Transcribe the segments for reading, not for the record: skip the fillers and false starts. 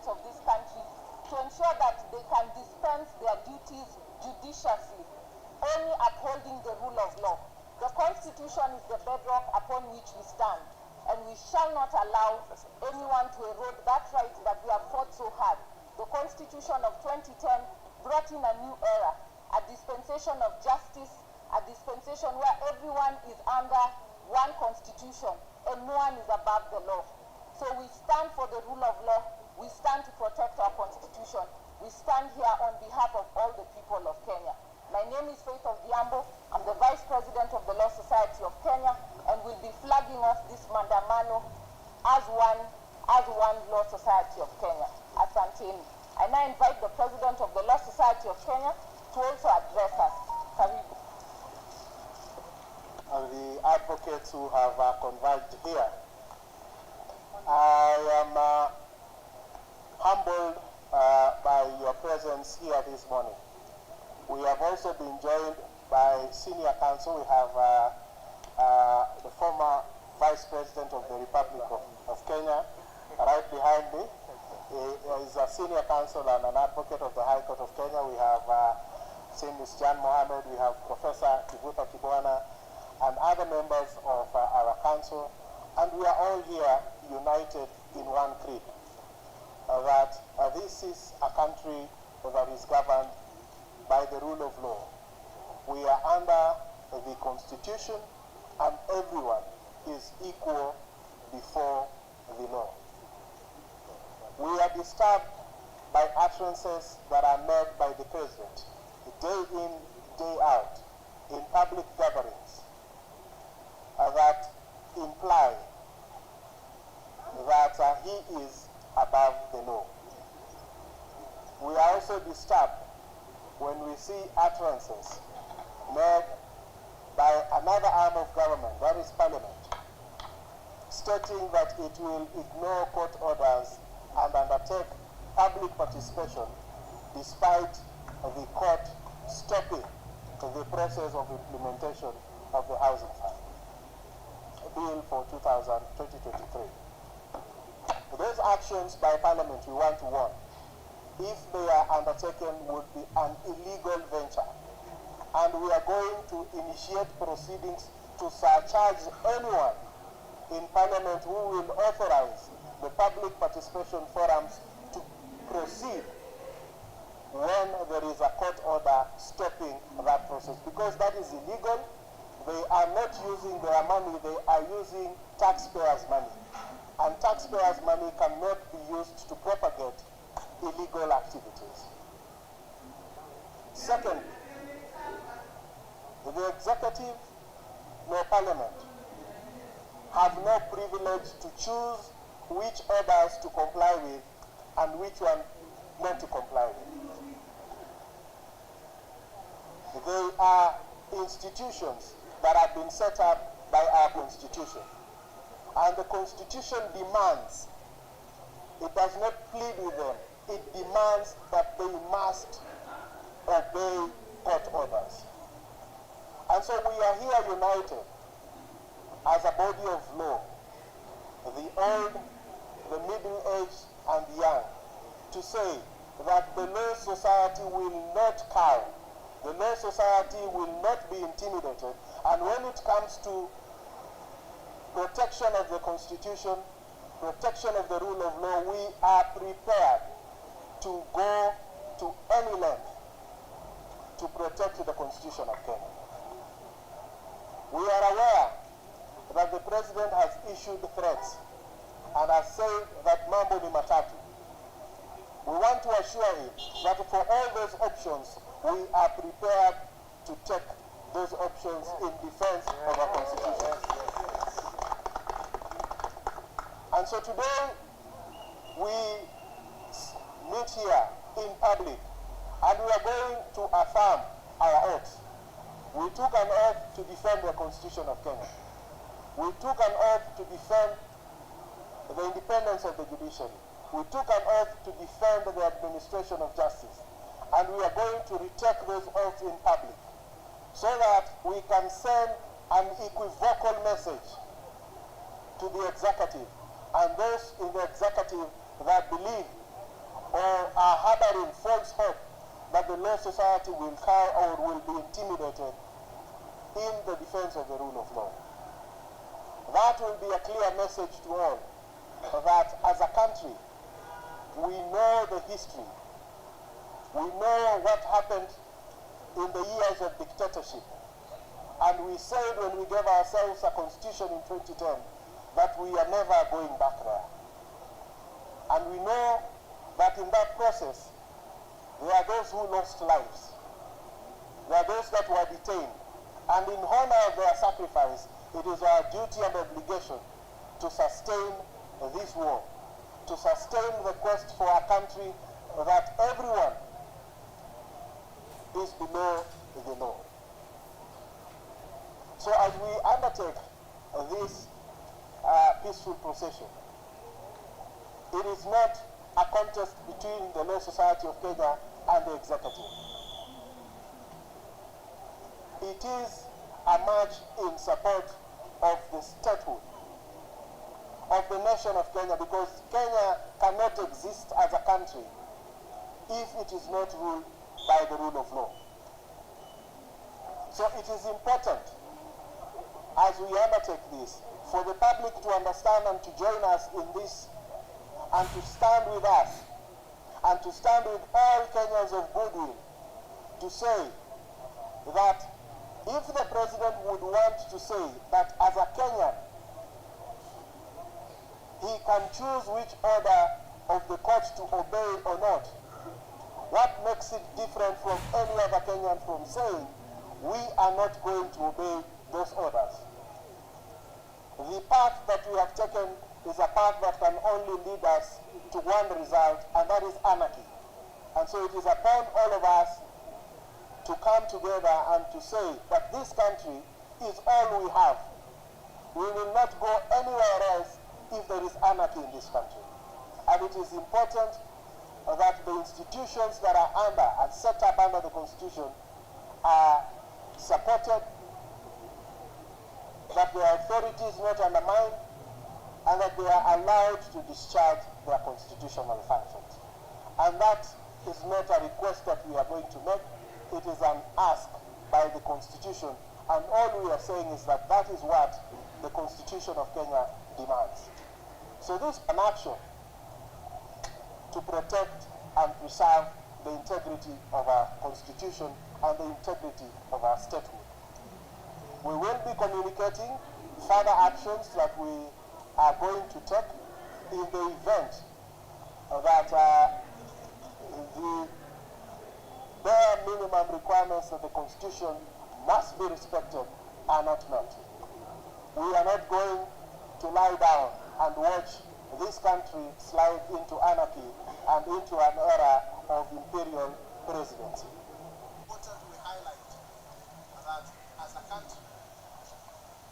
rights of this country, to ensure that they can dispense their duties judiciously, only upholding the rule of law. The Constitution is the bedrock upon which we stand, and we shall not allow anyone to erode that right that we have fought so hard. The Constitution of 2010 brought in a new era, a dispensation of justice, a dispensation where everyone is under one constitution and no one is above the law. So we stand for the rule of law. We stand to protect our constitution. We stand here on behalf of all the people of Kenya. My name is Faith of Diambo. I'm the Vice President of the Law Society of Kenya, and will be flagging off this Maandamano as one Law Society of Kenya. Asanteni. I now invite the President of the Law Society of Kenya to also address us. Karibu. And the advocates who have converged here, I am humbled by your presence here this morning. We have also been joined by senior counsel. We have the former Vice President of the Republic of Kenya, right behind me. He is a senior counsel and an advocate of the High Court of Kenya. We have seen Ms. Jan Mohammed, we have Professor Kibuta Kibwana, and other members of our council, and we are all here united in one creed, that this is a country that is governed by the rule of law. We are under the Constitution, and everyone is equal before the law. We are disturbed by utterances that are made by the President, day in, day out, in public gatherings, that imply that he is above the law. We are also disturbed when we see utterances made by another arm of government, that is Parliament, stating that it will ignore court orders and undertake public participation despite the court stopping the process of implementation of the Housing Fund Bill for 2023. Those actions by Parliament, we want to warn, if they are undertaken, would be an illegal venture. And we are going to initiate proceedings to surcharge anyone in Parliament who will authorize the public participation forums to proceed when there is a court order stopping that process, because that is illegal. They are not using their money, they are using taxpayers' money. And taxpayers' money cannot be used to propagate illegal activities. Second, the executive nor Parliament have no privilege to choose which orders to comply with and which one not to comply with. They are institutions that have been set up by our Constitution. And the Constitution demands, it does not plead with them, it demands that they must obey court orders. And so we are here united as a body of law, the old, the middle-aged, and the young, to say that the law society will not cower. The law society will not be intimidated. And when it comes to protection of the Constitution, protection of the rule of law, we are prepared to go to any length to protect the Constitution of Kenya. We are aware that the President has issued threats and has said that mambo ni matatu. We want to assure him that for all those options, we are prepared to take those options in defense of our Constitution. And so today, we meet here in public, and we are going to affirm our oath. We took an oath to defend the Constitution of Kenya. We took an oath to defend the independence of the judiciary. We took an oath to defend the administration of justice. And we are going to retake those oaths in public so that we can send an equivocal message to the executive and those in the executive that believe or are harboring false hope that the law society will cower or will be intimidated in the defense of the rule of law. That will be a clear message to all that as a country, we know the history. We know what happened in the years of dictatorship. And we said when we gave ourselves a constitution in 2010 that we are never going back there. And we know that in that process, there are those who lost lives. There are those that were detained. And in honor of their sacrifice, it is our duty and obligation to sustain this war, to sustain the quest for a country that everyone is below the law. So as we undertake this peaceful procession, it is not a contest between the Law Society of Kenya and the executive. It is a march in support of the statehood of the nation of Kenya, because Kenya cannot exist as a country if it is not ruled by the rule of law. So it is important, as we undertake this, for the public to understand and to join us in this, and to stand with us, and to stand with all Kenyans of goodwill, to say that if the president would want to say that as a Kenyan, he can choose which order of the court to obey or not, what makes it different from any other Kenyan from saying we are not going to obey those orders? The path that we have taken is a path that can only lead us to one result, and that is anarchy. And so it is upon all of us to come together and to say that this country is all we have. We will not go anywhere else if there is anarchy in this country. And it is important that the institutions that are under and set up under the Constitution are supported, that their authority is not undermined, and that they are allowed to discharge their constitutional functions. And that is not a request that we are going to make. It is an ask by the Constitution, and all we are saying is that that is what the Constitution of Kenya demands. So this is an action to protect and preserve the integrity of our Constitution and the integrity of our statehood. We will be communicating further actions that we are going to take in the event that the bare minimum requirements of the Constitution must be respected are not met. We are not going to lie down and watch this country slide into anarchy and into an era of imperial presidency. Important we highlight that as a country,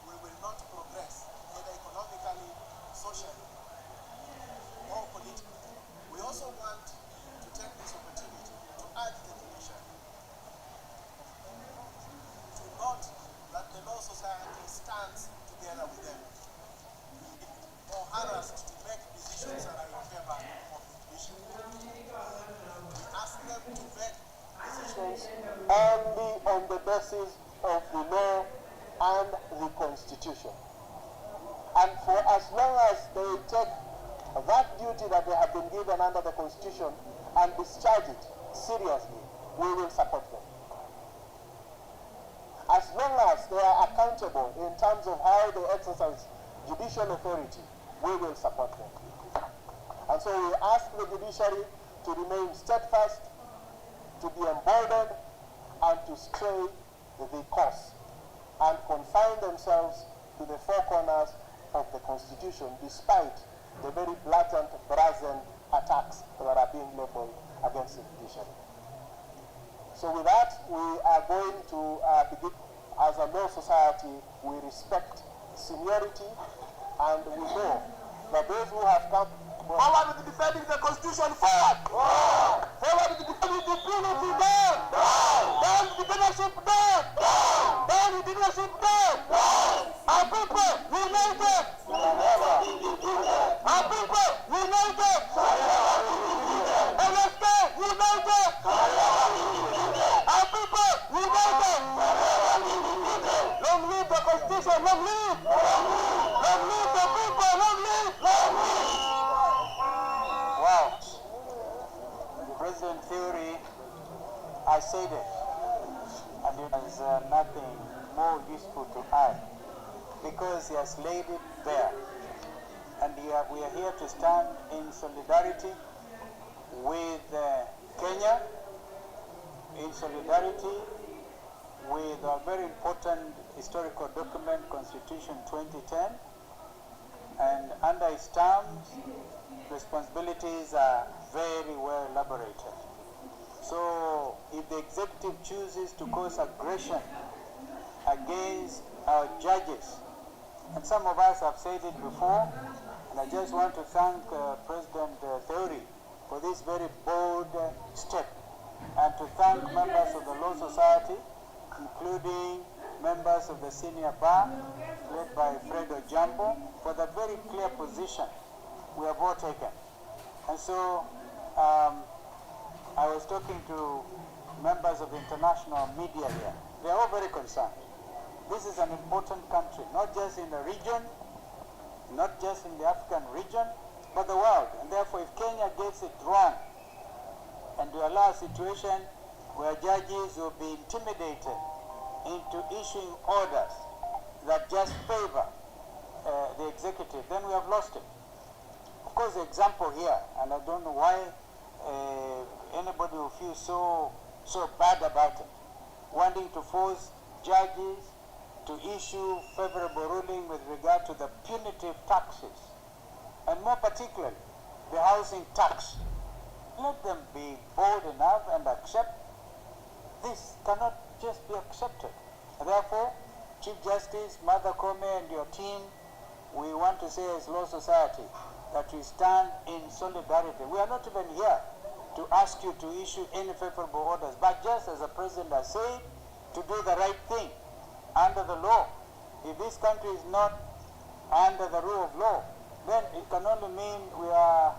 we will not progress either economically, socially, or politically. We also want to take this opportunity to urge the judiciary to note that the Law Society stands together with them, or harassed to make decisions that are in favor of the judiciary. We ask them to make decisions only on the basis of the law and the Constitution. And for as long as they take that duty that they have been given under the Constitution and discharge it seriously, we will support them. As long as they are accountable in terms of how they exercise judicial authority, we will support them. And so we ask the judiciary to remain steadfast, to be emboldened, and to stay the course, and confine themselves to the four corners of the Constitution, despite the very blatant, brazen attacks that are being leveled against the judiciary. So with that, we are going to begin. As a law society, we respect seniority, and we know that those who have come forward with defending the Constitution, forward! Forward with defending the impunity, down! Down with dictatorship, down! Down with dictatorship, down! Our people united! Our people united! constitution. Long live! Long live the people! Long live! Long live! Wow. President Theory, I said it, and he has nothing more useful to add because he has laid it bare. And we are here to stand in solidarity with Kenya, in solidarity with a very important historical document, Constitution 2010, and under its terms, responsibilities are very well elaborated. So if the executive chooses to cause aggression against our judges, and some of us have said it before, and I just want to thank President Theory for this very bold step, and to thank members of the Law Society, including members of the senior bar, led by Fredo Jambo, for the very clear position we have all taken. And so I was talking to members of the international media here. They are all very concerned. This is an important country, not just in the region, not just in the African region, but the world. And therefore, if Kenya gets it wrong, and we allow a situation where judges will be intimidated into issuing orders that just favor the executive, then we have lost it. Of course, the example here, and I don't know why anybody will feel so bad about it, wanting to force judges to issue favorable ruling with regard to the punitive taxes, and more particularly, the housing tax. Let them be bold enough and accept. This cannot just be accepted. And therefore, Chief Justice Martha Koome and your team, we want to say as Law Society that we stand in solidarity. We are not even here to ask you to issue any favorable orders, but just as the President has said, to do the right thing under the law. If this country is not under the rule of law, then it can only mean we are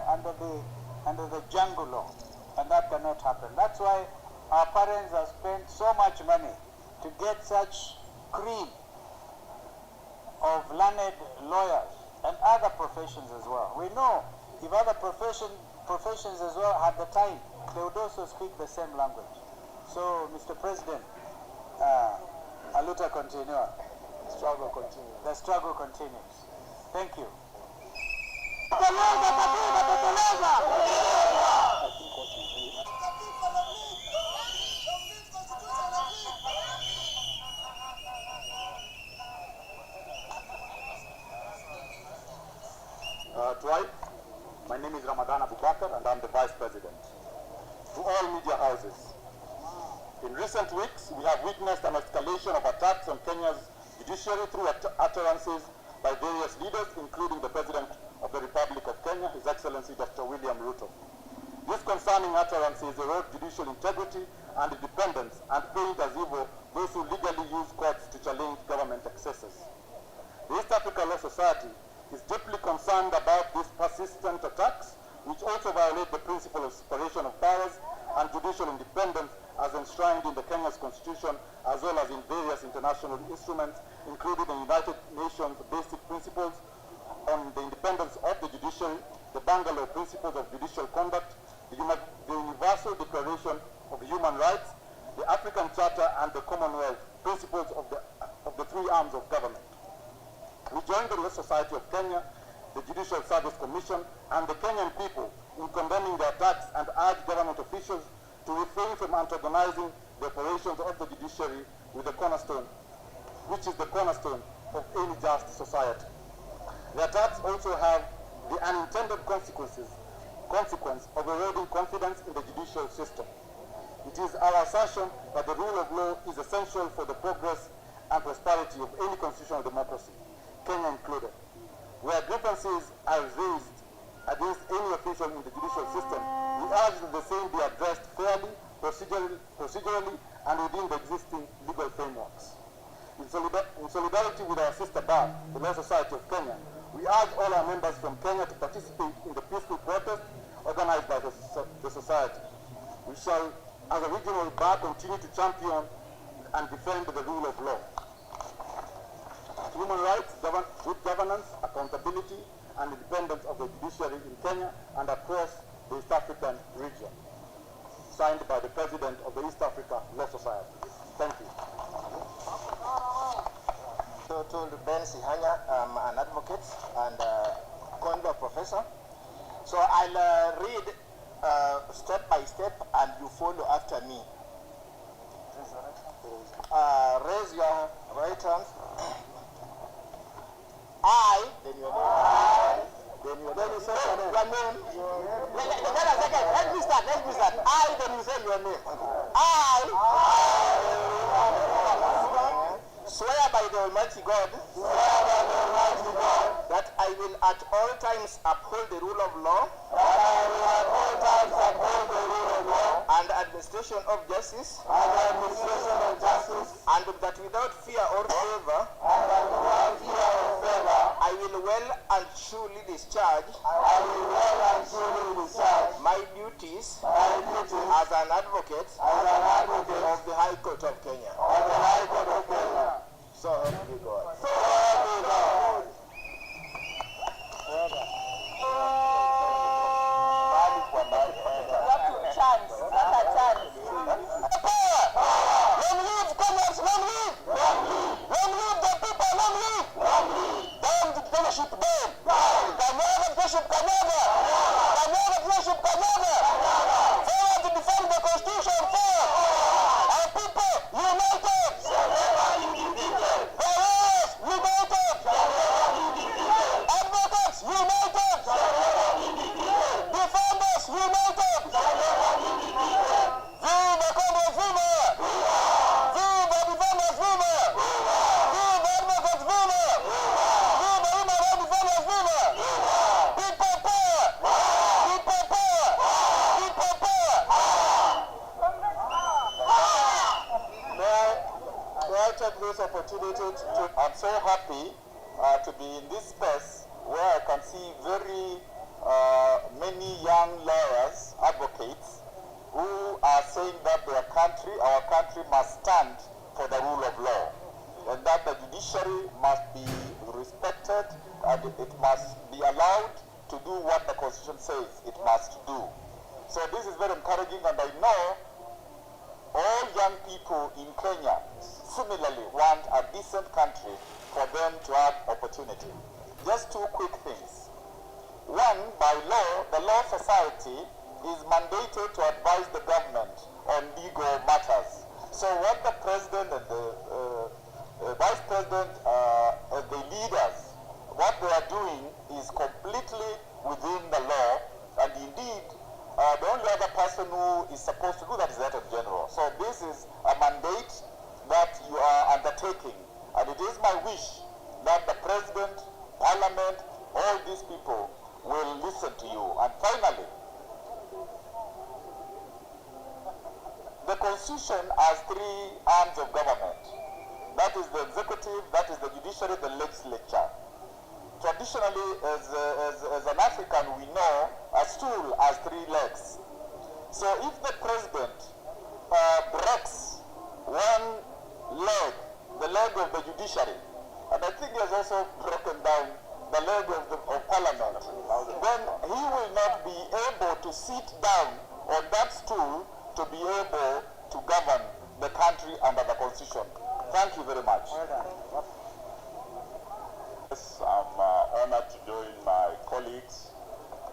under the jungle law, and that cannot happen. That's why our parents have spent so much money to get such cream of learned lawyers and other professions as well. We know if other professions as well had the time, they would also speak the same language. So, Mr. President, Aluta continua. Struggle continues. The struggle continues. Thank you. My name is Ramadan Abubakar and I'm the Vice President. To all media houses, in recent weeks we have witnessed an escalation of attacks on Kenya's judiciary through utterances by various leaders, including the President of the Republic of Kenya, His Excellency Dr. William Ruto. These concerning utterances erode judicial integrity and independence and paint as evil those who legally use courts to challenge government excesses. The East Africa Law Society is deeply concerned about these persistent attacks, which also violate the principle of separation of powers and judicial independence as enshrined in the Kenya's constitution, as well as in various international instruments, including the United Nations Basic Principles on the Independence of the Judiciary, the Bangalore Principles of Judicial Conduct, the Universal Declaration of Human Rights, the African Charter, and the Commonwealth Principles of the three arms of government. We join the Law Society of Kenya, the Judicial Service Commission, and the Kenyan people in condemning the attacks and urge government officials to refrain from antagonizing the operations of the judiciary with the cornerstone, which is the cornerstone of any just society. The attacks also have the unintended consequence of eroding confidence in the judicial system. It is our assertion that the rule of law is essential for the progress and prosperity of any constitutional democracy, Kenya included. Where grievances are raised against any official in the judicial system, we urge that the same be addressed fairly, procedurally, and within the existing legal frameworks. In solidarity with our sister bar, the Law Society of Kenya, we urge all our members from Kenya to participate in the peaceful protest organized by the society. We shall, as a regional bar, continue to champion and defend the rule of law. Kenya and across the East African region. Signed by the President of the East Africa Law Society. Thank you. To Ben Sihanya, I'm an advocate and common law professor. So I'll read step by step and you follow after me. Raise your right hand. I, then your name. I, then you say your name. Let me start. I, then you say your name. I swear by the Almighty God that I will at all times uphold the rule of law and administration of justice, and that without fear or favor I will well and truly discharge my duties as an advocate of the High Court of Kenya. So help me God. I'm so happy to be in this space where I can see very many young lawyers, advocates, who are saying that their country, our country, must stand for the rule of law, and that the judiciary must be respected and it must be allowed to do what the Constitution says it must do. So this is very encouraging, and I know all young people in Kenya similarly want a decent country for them to have opportunity. Just two quick things. One, by law, the Law Society is mandated to advise the government on legal matters. So what the President and the Vice President and the leaders, what they are doing is completely within the law, and indeed, the only other person who is supposed to do that is the Attorney General. So this is a mandate that you are undertaking, and it is my wish that the President, Parliament, all these people will listen to you. And finally, the Constitution has three arms of government. That is the executive, that is the judiciary, the legislature. Traditionally, as an African, we know a stool has three legs. So if the President breaks one leg, the leg of the judiciary, and I think he has also broken down the leg of Parliament, then he will not be able to sit down on that stool to be able to govern the country under the Constitution. Thank you very much. Yes, I'm honored to join my colleagues,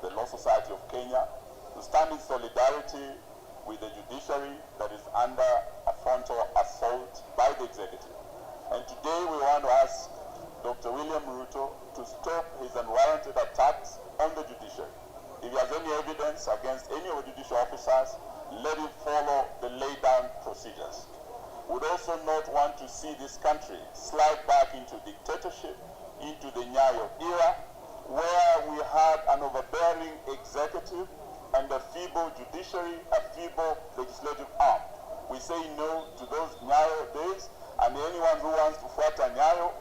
the Law Society of Kenya, to stand in solidarity with the judiciary that is under a frontal assault by the executive. And today we want to ask Dr. William Ruto to stop his unwarranted attacks on the judiciary. If he has any evidence against any of the judicial officers, let him follow the laid-down procedures. We would also not want to see this country slide back into dictatorship, into the Nyayo era, where we had an overbearing executive and a feeble judiciary, a feeble legislative arm. We say no to those Nyayo days, and anyone who wants to fight a Nyayo